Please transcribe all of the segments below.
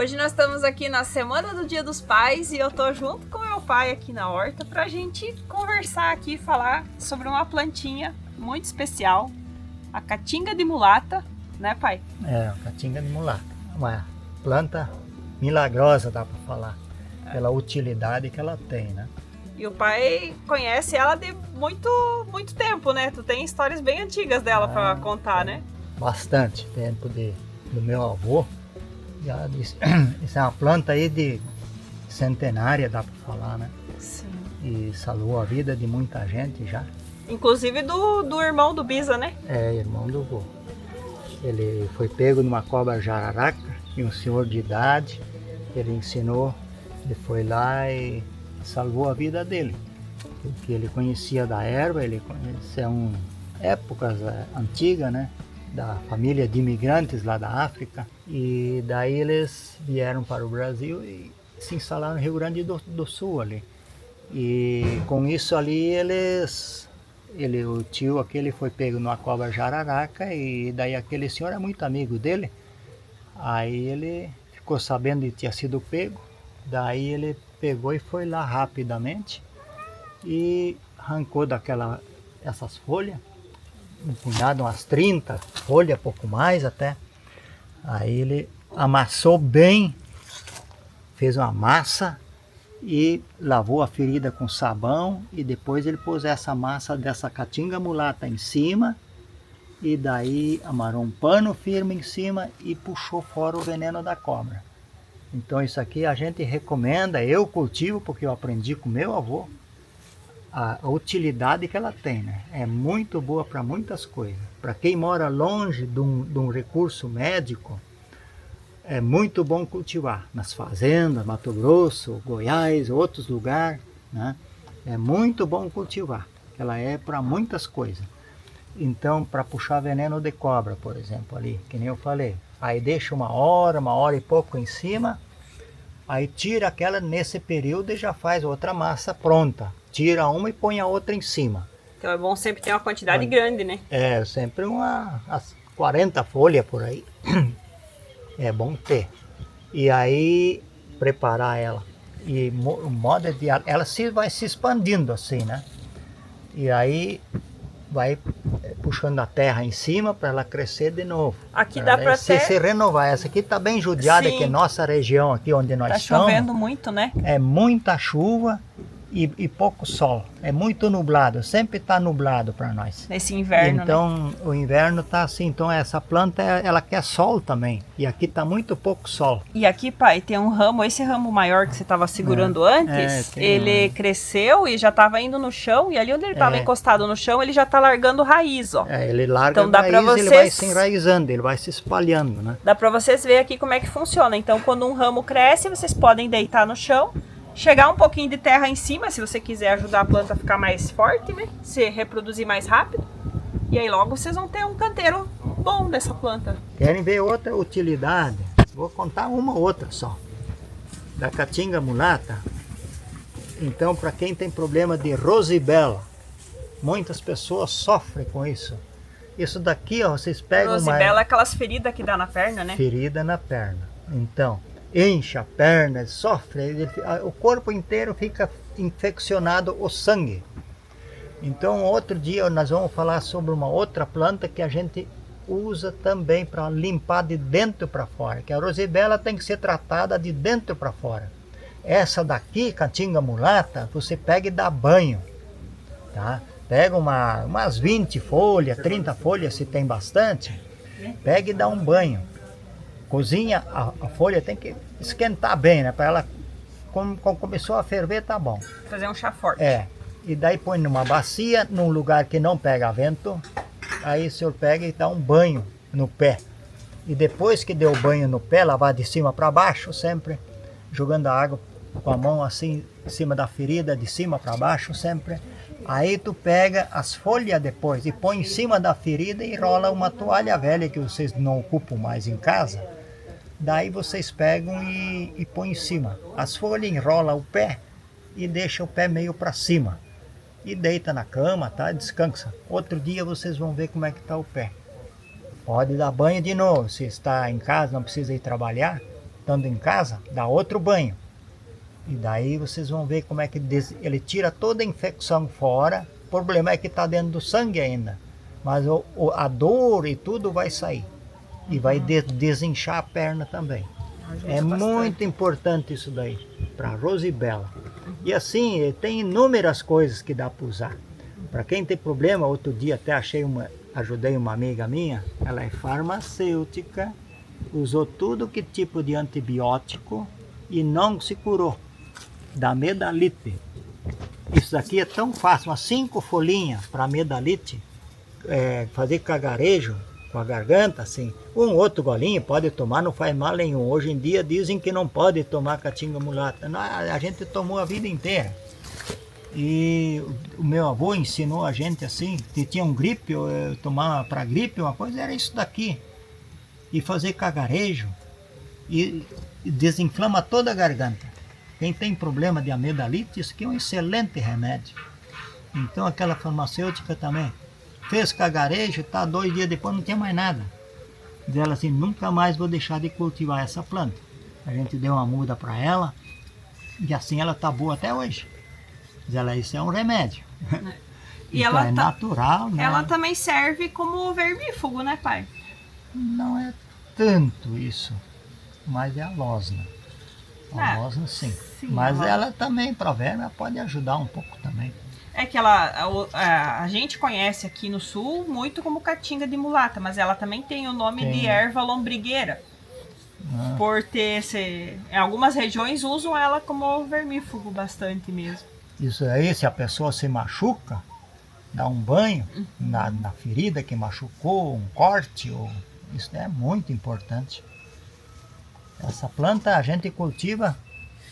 Hoje nós estamos aqui na semana do Dia dos Pais e eu tô junto com meu pai aqui na horta pra gente conversar aqui e falar sobre uma plantinha muito especial, a caatinga de mulata, né, pai? É, a caatinga de mulata, uma planta milagrosa, dá para falar, pela utilidade que ela tem, né? E o pai conhece ela de muito tempo, né? Tu tem histórias bem antigas dela pra contar, né? Bastante tempo do meu avô. Já disse, isso é uma planta aí de centenária, dá para falar, né? Sim. E salvou a vida de muita gente já. Inclusive do irmão do Bisa, né? É, irmão do vô. Ele foi pego numa cobra jararaca e um senhor de idade, ele ensinou, ele foi lá e salvou a vida dele. Porque ele conhecia da erva, ele conhecia épocas antigas, né? Da família de imigrantes lá da África. E daí eles vieram para o Brasil e se instalaram no Rio Grande do Sul ali. E com isso ali o tio aquele foi pego numa cobra jararaca e daí aquele senhor é muito amigo dele. Aí ele ficou sabendo que tinha sido pego, daí ele pegou e foi lá rapidamente e arrancou essas folhas, um punhado, umas 30 folhas, pouco mais até. Aí ele amassou bem, fez uma massa e lavou a ferida com sabão e depois ele pôs essa massa dessa caatinga mulata em cima e daí amarrou um pano firme em cima e puxou fora o veneno da cobra. Então isso aqui a gente recomenda, eu cultivo porque eu aprendi com meu avô a utilidade que ela tem, né? É muito boa para muitas coisas. Para quem mora longe de um recurso médico, é muito bom cultivar nas fazendas, Mato Grosso, Goiás, outros lugares, né? É muito bom cultivar, ela é para muitas coisas. Então, para puxar veneno de cobra, por exemplo, ali, que nem eu falei, aí deixa uma hora e pouco em cima, aí tira aquela nesse período e já faz outra massa pronta. Tira uma e põe a outra em cima. Então é bom sempre ter uma quantidade grande, né? É, sempre as 40 folhas por aí. É bom ter. E aí preparar ela. E o modo de ela vai se expandindo assim, né? E aí vai puxando a terra em cima para ela crescer de novo. Aqui dá para se renovar. Essa aqui está bem judiada, que é nossa região aqui onde nós estamos. Tá chovendo muito, né? É muita chuva e pouco sol. É muito nublado, sempre está nublado para nós. Nesse inverno, então, né? O inverno está assim, então essa planta ela quer sol também. E aqui está muito pouco sol. E aqui, pai, tem um ramo, esse ramo maior que você estava segurando antes, ele cresceu e já estava indo no chão, e ali onde ele estava encostado no chão, ele já está largando raiz, ó. Ele larga então, dá raiz, pra vocês... ele vai se enraizando, ele vai se espalhando, né? Dá para vocês verem aqui como é que funciona. Então, quando um ramo cresce, vocês podem deitar no chão, chegar um pouquinho de terra em cima, se você quiser ajudar a planta a ficar mais forte, né? Se reproduzir mais rápido. E aí logo vocês vão ter um canteiro bom dessa planta. Querem ver outra utilidade? Vou contar uma outra só. Da caatinga mulata. Então, para quem tem problema de rosibela, muitas pessoas sofrem com isso. Isso daqui, ó, vocês pegam rosibela é aquelas feridas que dá na perna, né? Ferida na perna. Então, enche a perna, sofre, o corpo inteiro fica infeccionado o sangue. Então outro dia nós vamos falar sobre uma outra planta que a gente usa também para limpar de dentro para fora, que a rosibela tem que ser tratada de dentro para fora. Essa daqui, caatinga mulata, você pega e dá banho, tá? Pega umas 20 folhas, 30 folhas se tem bastante, pega e dá um banho. Cozinha a folha, tem que esquentar bem, né? Para ela, quando começou a ferver, tá bom. Fazer um chá forte. E daí põe numa bacia, num lugar que não pega vento. Aí o senhor pega e dá um banho no pé. E depois que deu o banho no pé, lavar de cima para baixo sempre, jogando a água com a mão assim, em cima da ferida, de cima para baixo sempre. Aí tu pega as folhas depois e põe em cima da ferida e rola uma toalha velha que vocês não ocupam mais em casa. Daí vocês pegam e põem em cima. As folhas enrola o pé e deixa o pé meio para cima. E deita na cama, tá? Descansa. Outro dia vocês vão ver como é que está o pé. Pode dar banho de novo. Se está em casa, não precisa ir trabalhar. estando em casa, dá outro banho. E daí vocês vão ver como é que ele tira toda a infecção fora. O problema é que está dentro do sangue ainda. Mas a dor e tudo vai sair. E vai desinchar a perna também. É muito importante isso daí, para Rosibela. E assim, tem inúmeras coisas que dá para usar. Para quem tem problema, outro dia até ajudei uma amiga minha, ela é farmacêutica, usou tudo que tipo de antibiótico e não se curou da amidalite. Isso daqui é tão fácil, umas 5 folhinhas para amidalite, fazer cagarejo com a garganta, assim. Um outro golinho pode tomar, não faz mal nenhum. Hoje em dia dizem que não pode tomar caatinga mulata. Não, a gente tomou a vida inteira. E o meu avô ensinou a gente assim, que tinha um gripe, eu tomava para gripe, uma coisa era isso daqui. E fazer cagarejo e desinflama toda a garganta. Quem tem problema de amidalite, isso aqui é um excelente remédio. Então aquela farmacêutica também fez cagarejo, tá, 2 dias depois não tinha mais nada. Diz ela assim, nunca mais vou deixar de cultivar essa planta. A gente deu uma muda para ela e assim ela tá boa até hoje. Diz ela, isso é um remédio. E então, ela é natural, né? Ela também serve como vermífugo, né, pai? Não é tanto isso, mas é a losna. A losna sim. Mas ela também, para verme, pode ajudar um pouco também. É que a gente conhece aqui no sul muito como caatinga de mulata, mas ela também tem o nome de erva lombrigueira. Por ter em algumas regiões usam ela como vermífugo bastante mesmo. Isso aí, se a pessoa se machuca, dá um banho na ferida que machucou, um corte, isso é muito importante. Essa planta a gente cultiva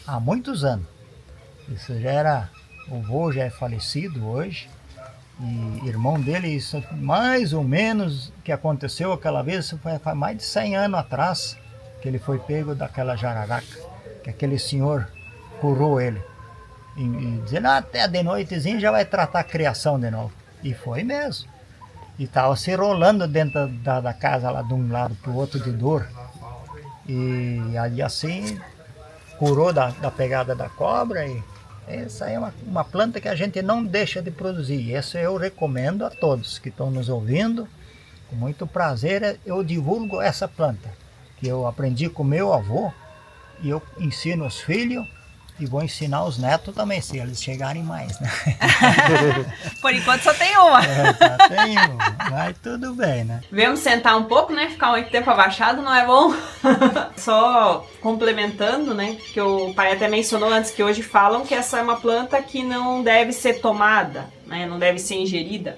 há muitos anos. Isso já era, o vô já é falecido hoje, e irmão dele, isso mais ou menos que aconteceu aquela vez, isso foi faz mais de 100 anos atrás, que ele foi pego daquela jararaca, que aquele senhor curou ele. E dizendo, até de noitezinho já vai tratar a criação de novo. E foi mesmo. E estava se rolando dentro da casa lá de um lado para o outro de dor. E ali assim curou da pegada da cobra. E essa é uma planta que a gente não deixa de produzir. E essa eu recomendo a todos que estão nos ouvindo. Com muito prazer eu divulgo essa planta, que eu aprendi com meu avô. E eu ensino os filhos. E vou ensinar os netos também, se eles chegarem mais, né? Por enquanto só tem uma. Só tem uma, mas tudo bem, né? Vamos sentar um pouco, né? Ficar muito tempo abaixado não é bom. Só complementando, né? Que o pai até mencionou antes, que hoje falam que essa é uma planta que não deve ser tomada, né? Não deve ser ingerida.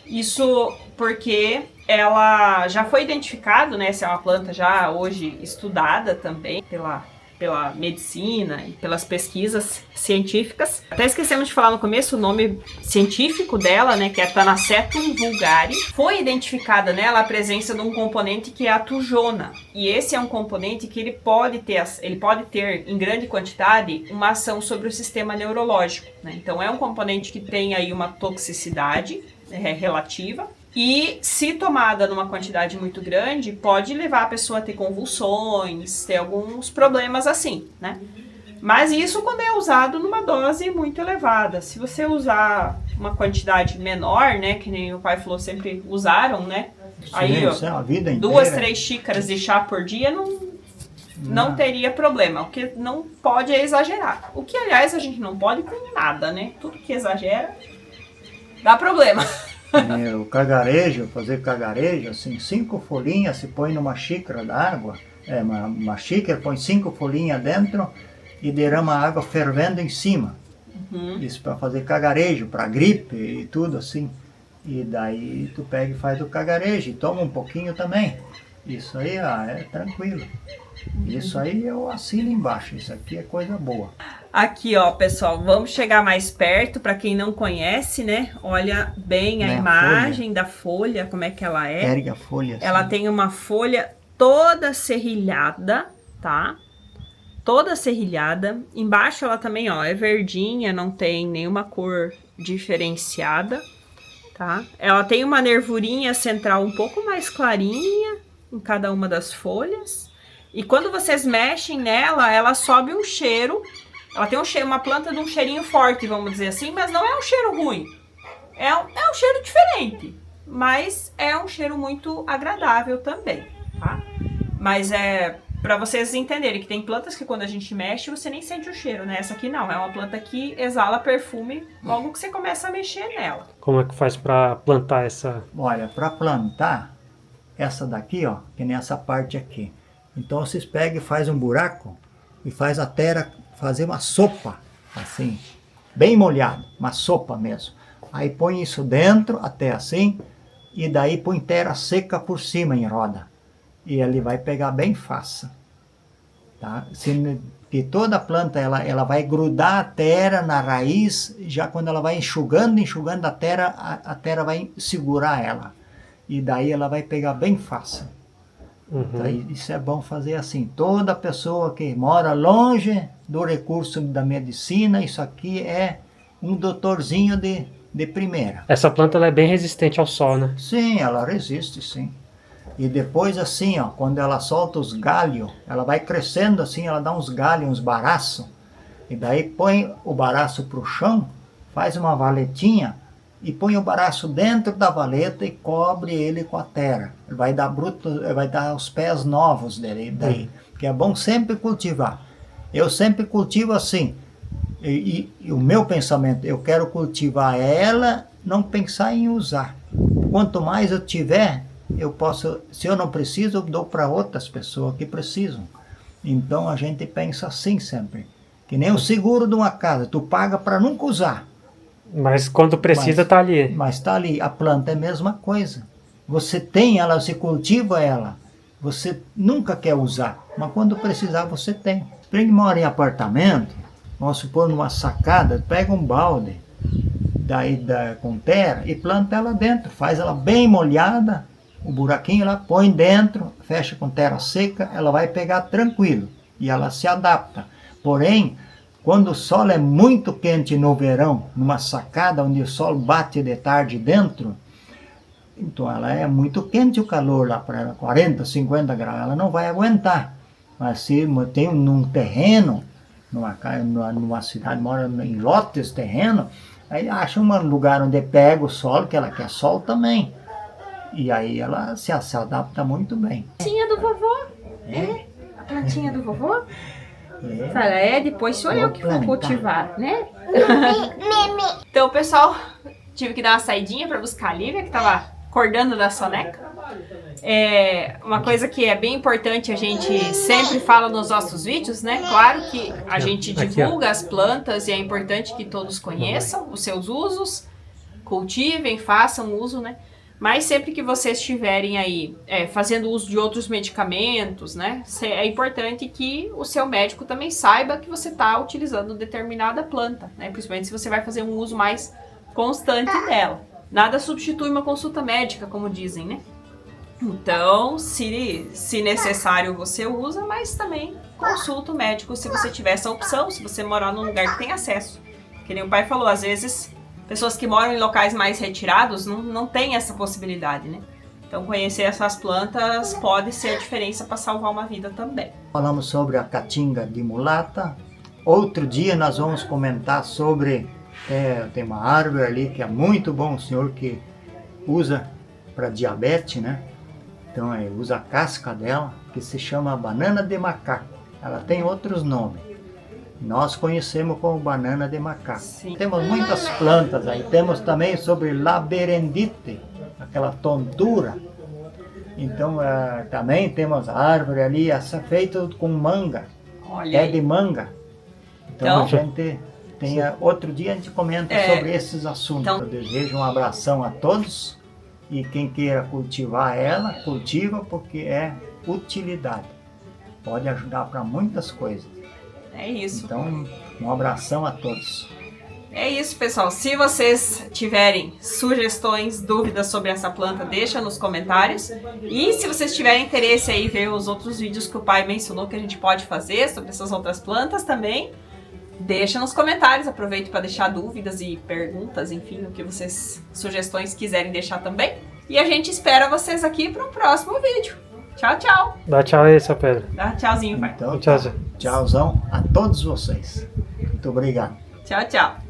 Isso porque ela já foi identificado, né? Essa é uma planta já hoje estudada também pela medicina e pelas pesquisas científicas. Até esquecemos de falar no começo o nome científico dela, né, que é Tanacetum vulgare. Foi identificada nela a presença de um componente que é a tujona. E esse é um componente que ele pode ter em grande quantidade uma ação sobre o sistema neurológico, né? Então é um componente que tem aí uma toxicidade relativa. E se tomada numa quantidade muito grande, pode levar a pessoa a ter convulsões, ter alguns problemas assim, né? Mas isso quando é usado numa dose muito elevada. Se você usar uma quantidade menor, né, que nem o pai falou, sempre usaram, né? Sim, aí, ó, a vida inteira. 2, 3 xícaras de chá por dia não teria problema. O que não pode é exagerar. O que, aliás, a gente não pode com nada, né? Tudo que exagera dá problema. O cagarejo, fazer cagarejo, assim, 5 folhinhas, se põe numa xícara d'água, uma xícara, põe 5 folhinhas dentro e derrama água fervendo em cima. Isso para fazer cagarejo, para gripe e tudo assim. E daí tu pega e faz o cagarejo e toma um pouquinho também. Isso aí é tranquilo. Isso aí eu assino embaixo, isso aqui é coisa boa. Aqui, ó, pessoal, vamos chegar mais perto, para quem não conhece, né? Olha bem a imagem da folha, como é que ela é. Ergue a folha. Ela assim. tem uma folha toda serrilhada, tá? Toda serrilhada. Embaixo ela também, ó, é verdinha, não tem nenhuma cor diferenciada, tá? Ela tem uma nervurinha central um pouco mais clarinha em cada uma das folhas. E quando vocês mexem nela, ela sobe um cheiro. Ela tem um cheiro, uma planta de um cheirinho forte, vamos dizer assim, mas não é um cheiro ruim. É um cheiro diferente, mas é um cheiro muito agradável também, tá? Mas é para vocês entenderem que tem plantas que quando a gente mexe, você nem sente o cheiro, né? Essa aqui não, é uma planta que exala perfume logo que você começa a mexer nela. Como é que faz para plantar essa? Olha, para plantar, essa daqui, ó, que nem essa parte aqui. Então vocês pegam e fazem um buraco e faz a terra fazer uma sopa, assim, bem molhada, uma sopa mesmo. Aí põe isso dentro, até assim, e daí põe terra seca por cima em roda. E ele vai pegar bem fácil. Tá? Que toda planta, ela vai grudar a terra na raiz, já quando ela vai enxugando a terra vai segurar ela. E daí ela vai pegar bem fácil. Então, isso é bom fazer assim. Toda pessoa que mora longe do recurso da medicina, isso aqui é um doutorzinho de primeira. Essa planta ela é bem resistente ao sol, né? Sim, ela resiste, sim. E depois assim, ó, quando ela solta os galhos, ela vai crescendo assim, ela dá uns galhos, uns baraços. E daí põe o baraço pro chão, faz uma valetinha e põe o baraço dentro da valeta e cobre ele com a terra. Vai dar os pés novos dele, daí. Que é bom sempre cultivar. Eu sempre cultivo assim. E o meu pensamento, eu quero cultivar ela, não pensar em usar. Quanto mais eu tiver, eu posso, se eu não preciso, eu dou para outras pessoas que precisam. Então a gente pensa assim sempre. Que nem o seguro de uma casa, tu paga para nunca usar. Mas quando precisa, tá ali. Mas tá ali. A planta é a mesma coisa. Você tem ela, você cultiva ela. Você nunca quer usar, mas quando precisar você tem. Quem mora em apartamento, vamos supor numa sacada, pega um balde com terra e planta ela dentro. Faz ela bem molhada, o buraquinho lá, põe dentro, fecha com terra seca, ela vai pegar tranquilo. E ela se adapta. Porém, quando o sol é muito quente no verão, numa sacada onde o sol bate de tarde dentro, então ela é muito quente o calor lá para ela, 40, 50 graus, ela não vai aguentar. Mas se tem num terreno, numa cidade, mora em lotes de terreno, aí acha um lugar onde pega o sol, que ela quer sol também. E aí ela se adapta muito bem. Plantinha do vovô? É? A plantinha do vovô? Fala, depois sou eu que vou cultivar, né? Então, pessoal, tive que dar uma saidinha para buscar a Lívia, que tava acordando da soneca. Uma coisa que é bem importante, a gente sempre fala nos nossos vídeos, né? Claro que a gente divulga as plantas e é importante que todos conheçam os seus usos, cultivem, façam uso, né? Mas sempre que vocês estiverem aí fazendo uso de outros medicamentos, né? É importante que o seu médico também saiba que você está utilizando determinada planta, né? Principalmente se você vai fazer um uso mais constante dela. Nada substitui uma consulta médica, como dizem, né? Então, se necessário, você usa, mas também consulta o médico se você tiver essa opção, se você morar num lugar que tem acesso. Que nem o pai falou, às vezes, pessoas que moram em locais mais retirados não tem essa possibilidade, né? Então, conhecer essas plantas pode ser a diferença para salvar uma vida também. Falamos sobre a caatinga de mulata. Outro dia nós vamos comentar sobre... tem uma árvore ali que é muito bom, o senhor que usa para diabetes, né? Então usa a casca dela, que se chama banana de macaco. Ela tem outros nomes. Nós conhecemos como banana de macaco. Sim. Temos muitas plantas aí. Temos também sobre labirendite, aquela tontura. Então também temos a árvore ali, essa feita com manga. Olha é de manga. Então a gente... outro dia a gente comenta sobre esses assuntos. Então, eu desejo um abração a todos e quem queira cultivar ela, cultiva porque é utilidade. Pode ajudar para muitas coisas. É isso. Então, um abração a todos. É isso, pessoal. Se vocês tiverem sugestões, dúvidas sobre essa planta, deixa nos comentários. E se vocês tiverem interesse aí ver os outros vídeos que o pai mencionou que a gente pode fazer sobre essas outras plantas também, deixa nos comentários, aproveito para deixar dúvidas e perguntas, enfim, o que vocês, sugestões quiserem deixar também. E a gente espera vocês aqui para um próximo vídeo. Tchau, tchau. Dá tchau aí, seu Pedro. Dá tchauzinho, pai. Então, Tchauzinho. tchauzão a todos vocês. Muito obrigado. Tchau, tchau.